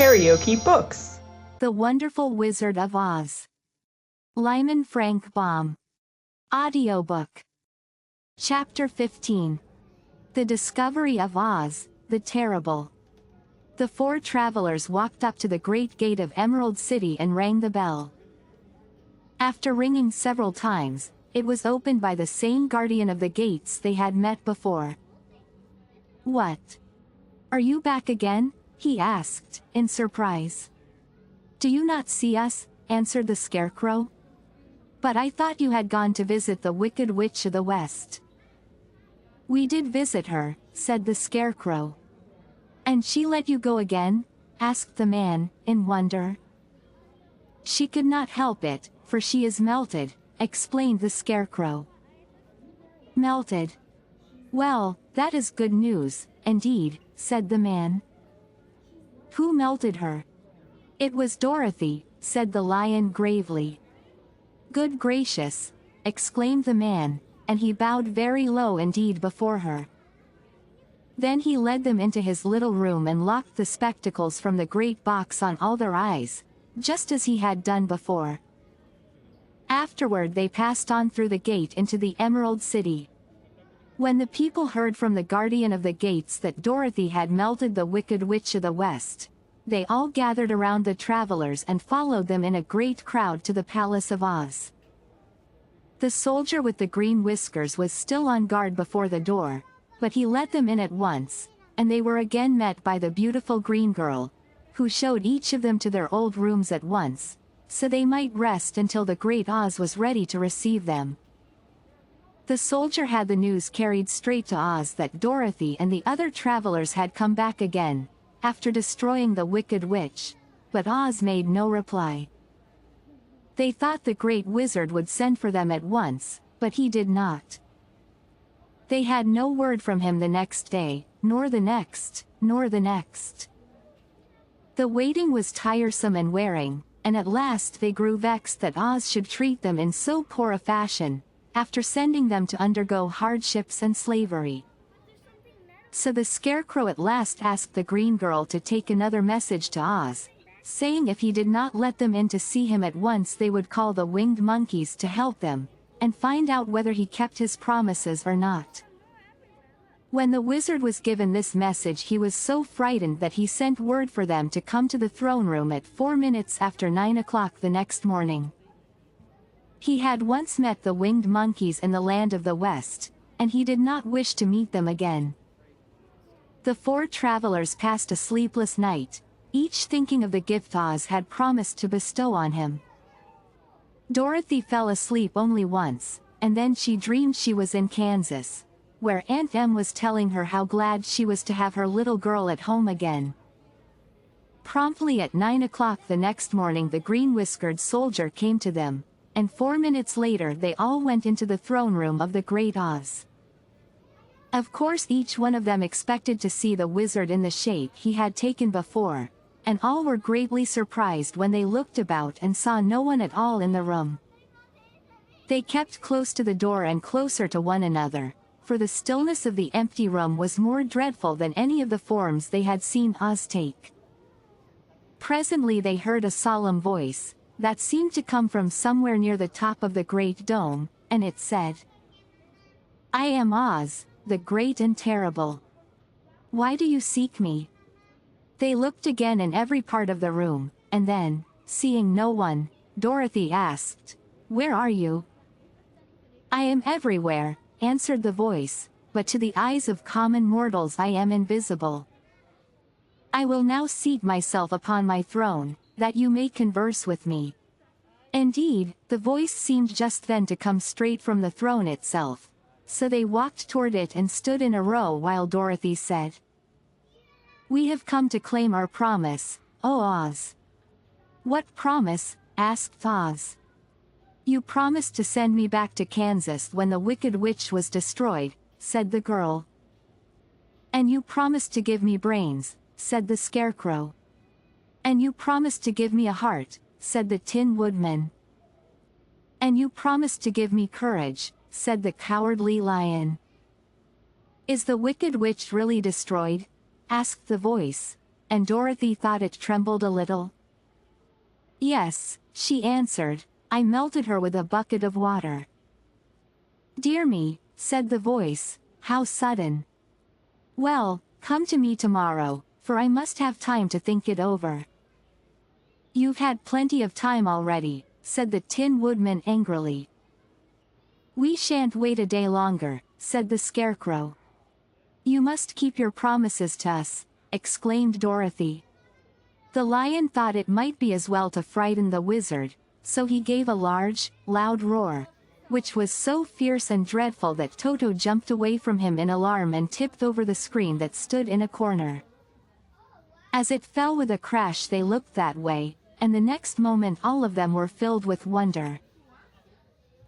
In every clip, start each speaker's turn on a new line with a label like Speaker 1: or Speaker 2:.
Speaker 1: KaraokeBooks.
Speaker 2: The Wonderful Wizard of Oz. Lyman Frank Baum. Audiobook. Chapter 15. The Discovery of Oz, the Terrible. The four travelers walked up to the great gate of Emerald City and rang the bell. After ringing several times, it was opened by the same guardian of the gates they had met before. "What? Are you back again?" he asked, in surprise. "Do you not see us?" answered the Scarecrow. "But I thought you had gone to visit the Wicked Witch of the West." "We did visit her," said the Scarecrow. "And she let you go again?" asked the man, in wonder. "She could not help it, for she is melted," explained the Scarecrow. "Melted? Well, that is good news, indeed," said the man. "Who melted her?" "It was Dorothy," said the lion gravely. "Good gracious!" exclaimed the man, and he bowed very low indeed before her. Then he led them into his little room and locked the spectacles from the great box on all their eyes, just as he had done before. Afterward they passed on through the gate into the Emerald City. When the people heard from the guardian of the gates that Dorothy had melted the Wicked Witch of the West, they all gathered around the travelers and followed them in a great crowd to the Palace of Oz. The soldier with the green whiskers was still on guard before the door, but he let them in at once, and they were again met by the beautiful green girl, who showed each of them to their old rooms at once, so they might rest until the great Oz was ready to receive them. The soldier had the news carried straight to Oz that Dorothy and the other travelers had come back again, after destroying the Wicked Witch, but Oz made no reply. They thought the great wizard would send for them at once, but he did not. They had no word from him the next day, nor the next, nor the next. The waiting was tiresome and wearing, and at last they grew vexed that Oz should treat them in so poor a fashion, after sending them to undergo hardships and slavery. So the Scarecrow at last asked the green girl to take another message to Oz, saying if he did not let them in to see him at once they would call the winged monkeys to help them, and find out whether he kept his promises or not. When the wizard was given this message he was so frightened that he sent word for them to come to the throne room at 4 minutes after 9 o'clock the next morning. He had once met the winged monkeys in the land of the West, and he did not wish to meet them again. The four travelers passed a sleepless night, each thinking of the gift Oz had promised to bestow on him. Dorothy fell asleep only once, and then she dreamed she was in Kansas, where Aunt Em was telling her how glad she was to have her little girl at home again. Promptly at 9 o'clock the next morning the green-whiskered soldier came to them, and 4 minutes later they all went into the throne room of the great Oz. Of course each one of them expected to see the wizard in the shape he had taken before, and all were greatly surprised when they looked about and saw no one at all in the room. They kept close to the door and closer to one another, for the stillness of the empty room was more dreadful than any of the forms they had seen Oz take. Presently they heard a solemn voice, that seemed to come from somewhere near the top of the great dome, and it said, "I am Oz, the great and terrible. Why do you seek me?" They looked again in every part of the room, and then, seeing no one, Dorothy asked, "Where are you?" "I am everywhere," answered the voice, "but to the eyes of common mortals I am invisible. I will now seat myself upon my throne, that you may converse with me." Indeed, the voice seemed just then to come straight from the throne itself, so they walked toward it and stood in a row while Dorothy said, "We have come to claim our promise, O Oz." "What promise?" asked Oz. "You promised to send me back to Kansas when the Wicked Witch was destroyed," said the girl. "And you promised to give me brains," said the Scarecrow. "And you promised to give me a heart," said the Tin Woodman. "And you promised to give me courage," said the Cowardly Lion. "Is the Wicked Witch really destroyed?" asked the voice. and Dorothy thought it trembled a little. Yes, she answered, I melted her with a bucket of water. Dear me, said the voice, how sudden. Well, come to me tomorrow, for I must have time to think it over. You've had plenty of time already, said the Tin Woodman angrily. We shan't wait a day longer, said the Scarecrow. You must keep your promises to us, exclaimed Dorothy. The Lion thought it might be as well to frighten the wizard, so he gave a large, loud roar, which was so fierce and dreadful that Toto jumped away from him in alarm and tipped over the screen that stood in a corner. As it fell with a crash, they looked that way, and the next moment all of them were filled with wonder.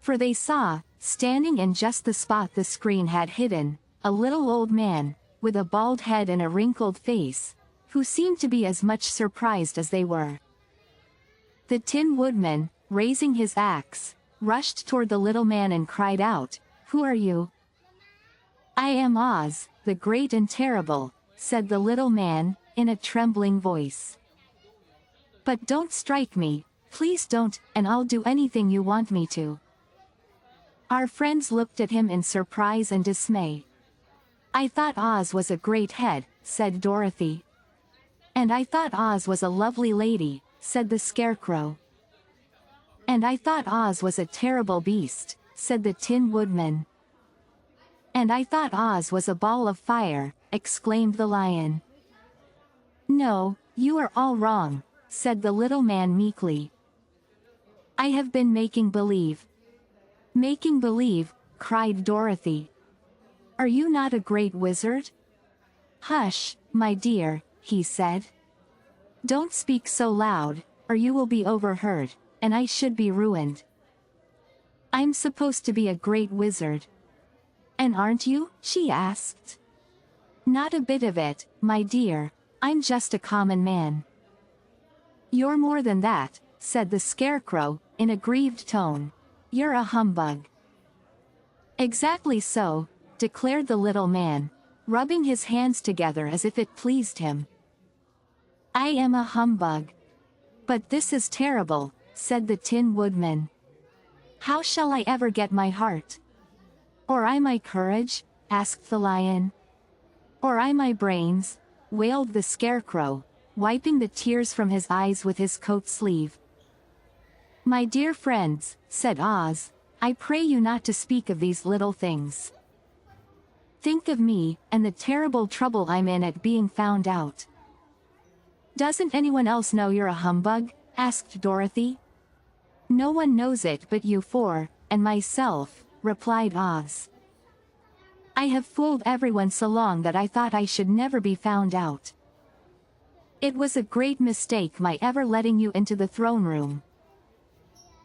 Speaker 2: For they saw, standing in just the spot the screen had hidden, a little old man, with a bald head and a wrinkled face, who seemed to be as much surprised as they were. The Tin Woodman, raising his axe, rushed toward the little man and cried out, Who are you? I am Oz, the Great and Terrible, said the little man, in a trembling voice. But don't strike me, please don't, and I'll do anything you want me to. Our friends looked at him in surprise and dismay. I thought Oz was a great head, said Dorothy. And I thought Oz was a lovely lady, said the Scarecrow. And I thought Oz was a terrible beast, said the Tin Woodman. And I thought Oz was a ball of fire, exclaimed the Lion. No, you are all wrong, said the little man meekly. I have been making believe. Making believe, cried Dorothy. Are you not a great wizard? Hush, my dear, he said. Don't speak so loud, or you will be overheard, and I should be ruined. I'm supposed to be a great wizard. And aren't you? She asked. Not a bit of it, my dear, I'm just a common man. You're more than that, said the Scarecrow, in a grieved tone. You're a humbug. Exactly so, declared the little man, rubbing his hands together as if it pleased him. I am a humbug. But this is terrible, said the Tin Woodman. How shall I ever get my heart? Or I my courage? Asked the Lion. Or I my brains? Wailed the Scarecrow, wiping the tears from his eyes with his coat sleeve. My dear friends, said Oz, I pray you not to speak of these little things. Think of me, and the terrible trouble I'm in at being found out. Doesn't anyone else know you're a humbug? Asked Dorothy. No one knows it but you four, and myself, replied Oz. I have fooled everyone so long that I thought I should never be found out. It was a great mistake my ever letting you into the throne room.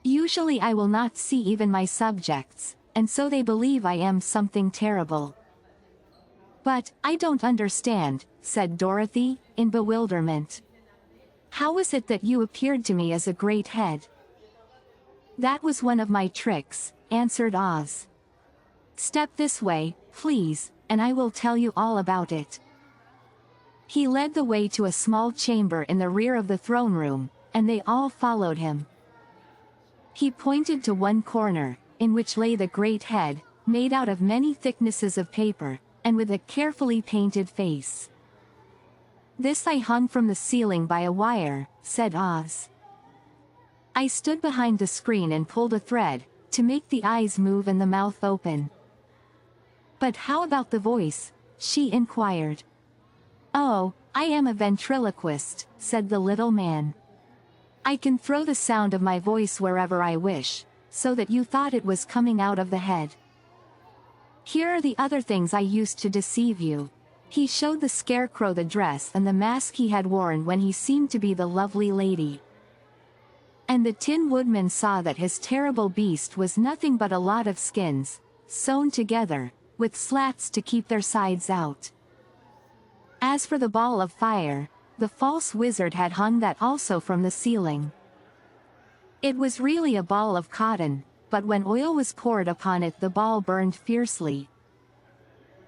Speaker 2: Usually I will not see even my subjects, and so they believe I am something terrible. But, I don't understand, said Dorothy, in bewilderment. How is it that you appeared to me as a great head? That was one of my tricks, answered Oz. Step this way, please, and I will tell you all about it. He led the way to a small chamber in the rear of the throne room, and they all followed him. He pointed to one corner, in which lay the great head, made out of many thicknesses of paper, and with a carefully painted face. This I hung from the ceiling by a wire, said Oz. I stood behind the screen and pulled a thread, to make the eyes move and the mouth open. But how about the voice? She inquired. Oh, I am a ventriloquist, said the little man. I can throw the sound of my voice wherever I wish, so that you thought it was coming out of the head. Here are the other things I used to deceive you. He showed the Scarecrow the dress and the mask he had worn when he seemed to be the lovely lady. And the Tin Woodman saw that his terrible beast was nothing but a lot of skins, sewn together, with slats to keep their sides out. As for the ball of fire, the false wizard had hung that also from the ceiling. It was really a ball of cotton, but when oil was poured upon it the ball burned fiercely.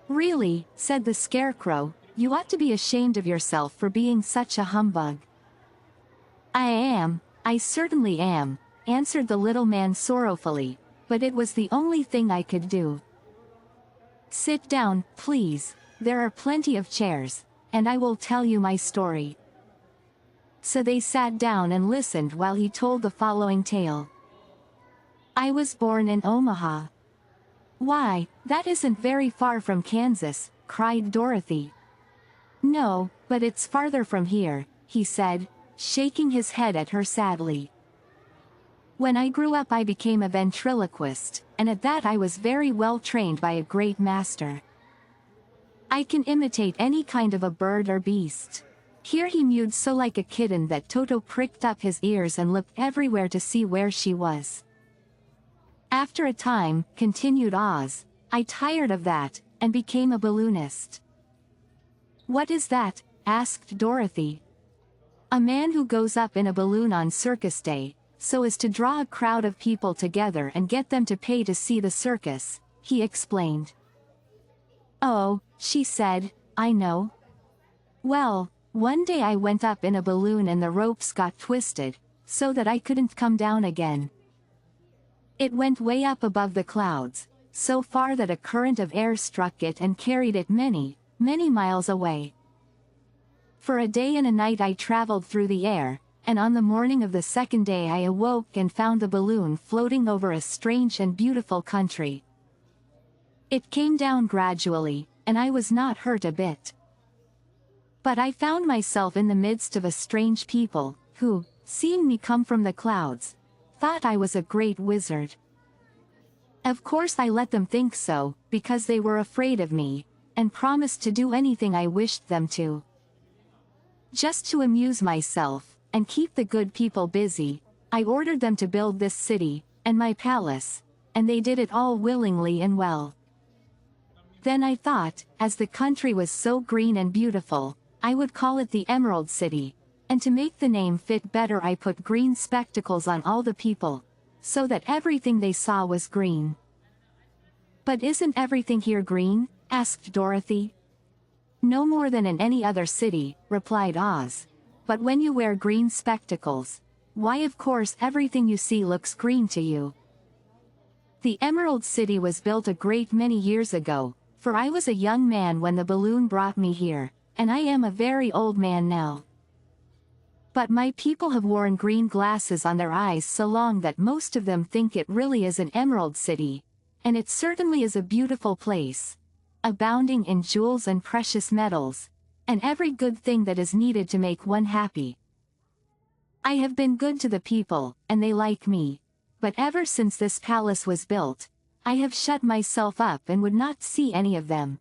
Speaker 2: Really, said the Scarecrow, You ought to be ashamed of yourself for being such a humbug." I certainly am," answered the little man sorrowfully, "but it was the only thing I could do." "Sit down, please, there are plenty of chairs, and I will tell you my story." So they sat down and listened while he told the following tale. "I was born in Omaha." "Why, that isn't very far from Kansas," cried Dorothy. "No, but it's farther from here," he said, shaking his head at her sadly. "When I grew up I became a ventriloquist, and at that I was very well trained by a great master. I can imitate any kind of a bird or beast." Here he mewed so like a kitten that Toto pricked up his ears and looked everywhere to see where she was. "After a time," continued Oz, "I tired of that, and became a balloonist." "What is that?" asked Dorothy. "A man who goes up in a balloon on circus day, so as to draw a crowd of people together and get them to pay to see the circus," he explained. "Oh," she said, "I know. Well, one day I went up in a balloon and the ropes got twisted, so that I couldn't come down again. It went way up above the clouds, so far that a current of air struck it and carried it many, many miles away. For a day and a night I traveled through the air, and on the morning of the second day I awoke and found the balloon floating over a strange and beautiful country. It came down gradually, and I was not hurt a bit. But I found myself in the midst of a strange people, who, seeing me come from the clouds, thought I was a great wizard. Of course I let them think so, because they were afraid of me, and promised to do anything I wished them to. Just to amuse myself, and keep the good people busy, I ordered them to build this city, and my palace, and they did it all willingly and well. Then I thought, as the country was so green and beautiful, I would call it the Emerald City, and to make the name fit better I put green spectacles on all the people, so that everything they saw was green." "But isn't everything here green?" asked Dorothy. "No more than in any other city," replied Oz. "But when you wear green spectacles, why of course everything you see looks green to you." "The Emerald City was built a great many years ago, for I was a young man when the balloon brought me here, and I am a very old man now. But my people have worn green glasses on their eyes so long that most of them think it really is an Emerald City, and it certainly is a beautiful place, abounding in jewels and precious metals, and every good thing that is needed to make one happy. I have been good to the people, and they like me, but ever since this palace was built, I have shut myself up and would not see any of them.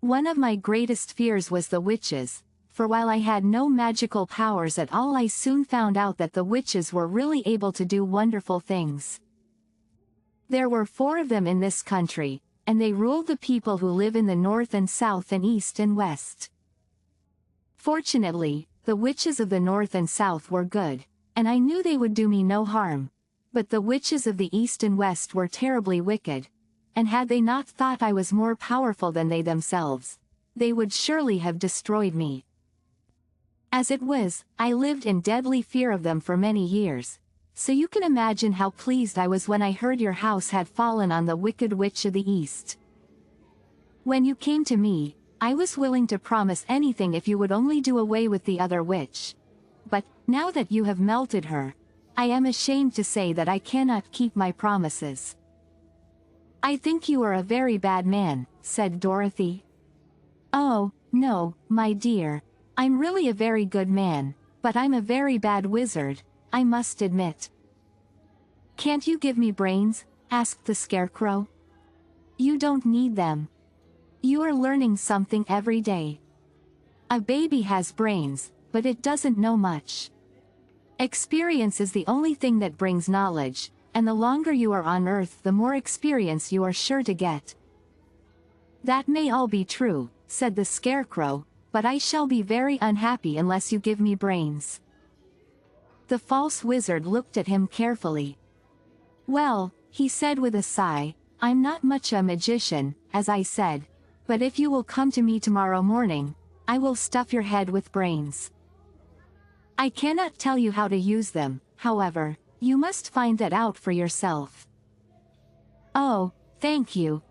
Speaker 2: One of my greatest fears was the witches, for while I had no magical powers at all I soon found out that the witches were really able to do wonderful things. There were 4 of them in this country, and they ruled the people who live in the north and south and east and west. Fortunately, the witches of the north and south were good, and I knew they would do me no harm, but the witches of the east and west were terribly wicked, and had they not thought I was more powerful than they themselves, they would surely have destroyed me. As it was, I lived in deadly fear of them for many years, so you can imagine how pleased I was when I heard your house had fallen on the wicked witch of the east. When you came to me, I was willing to promise anything if you would only do away with the other witch. But, now that you have melted her, I am ashamed to say that I cannot keep my promises." "I think you are a very bad man," said Dorothy. "Oh, no, my dear, I'm really a very good man, but I'm a very bad wizard, I must admit." "Can't you give me brains?" asked the Scarecrow. "You don't need them. You are learning something every day. A baby has brains, but it doesn't know much. Experience is the only thing that brings knowledge, and the longer you are on Earth the more experience you are sure to get." "That may all be true," said the Scarecrow, "but I shall be very unhappy unless you give me brains." The false wizard looked at him carefully. "Well," he said with a sigh, "I'm not much a magician, as I said, But if you will come to me tomorrow morning, I will stuff your head with brains. I cannot tell you how to use them, however, you must find that out for yourself." "Oh, thank you,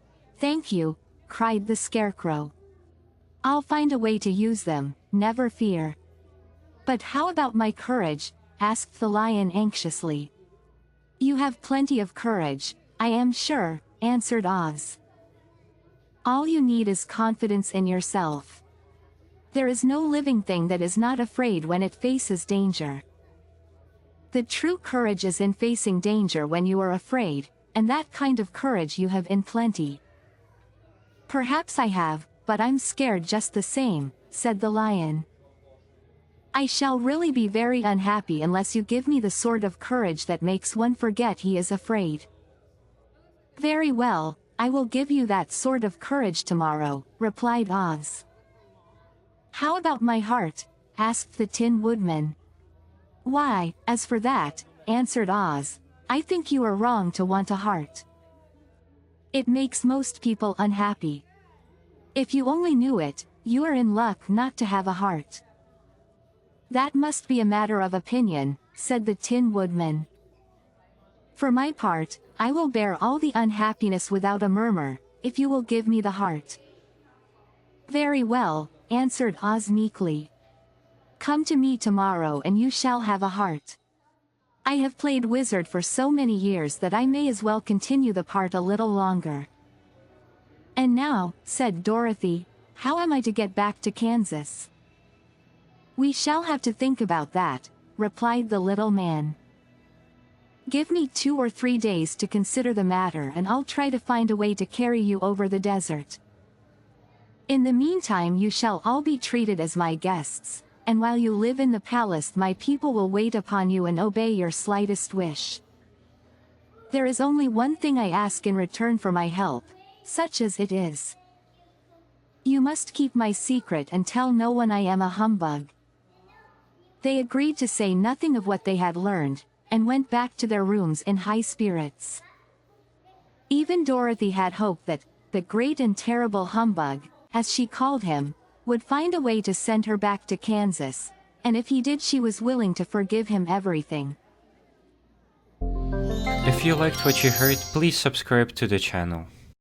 Speaker 2: cried the Scarecrow. "I'll find a way to use them, never fear." "But how about my courage?" asked the Lion anxiously. "You have plenty of courage, I am sure," answered Oz. "All you need is confidence in yourself. There is no living thing that is not afraid when it faces danger. The true courage is in facing danger when you are afraid, and that kind of courage you have in plenty." "Perhaps I have, but I'm scared just the same," said the Lion. "I shall really be very unhappy unless you give me the sort of courage that makes one forget he is afraid." "Very well, I will give you that sort of courage tomorrow," replied Oz. "How about my heart?" asked the Tin Woodman. "Why, as for that," answered Oz, "I think you are wrong to want a heart. It makes most people unhappy. If you only knew it, you are in luck not to have a heart." "That must be a matter of opinion," said the Tin Woodman. "For my part, I will bear all the unhappiness without a murmur, if you will give me the heart." "Very well," answered Oz meekly. "Come to me tomorrow and you shall have a heart. I have played wizard for so many years that I may as well continue the part a little longer." "And now," said Dorothy, "how am I to get back to Kansas?" "We shall have to think about that," replied the little man. "Give me 2 or 3 days to consider the matter and I'll try to find a way to carry you over the desert. In the meantime you shall all be treated as my guests, and while you live in the palace my people will wait upon you and obey your slightest wish. There is only one thing I ask in return for my help, such as it is. You must keep my secret and tell no one I am a humbug." They agreed to say nothing of what they had learned, and went back to their rooms in high spirits. Even Dorothy had hoped that the great and terrible humbug, as she called him, would find a way to send her back to Kansas, and if he did she was willing to forgive him everything.
Speaker 1: If you liked what you heard, please subscribe to the channel.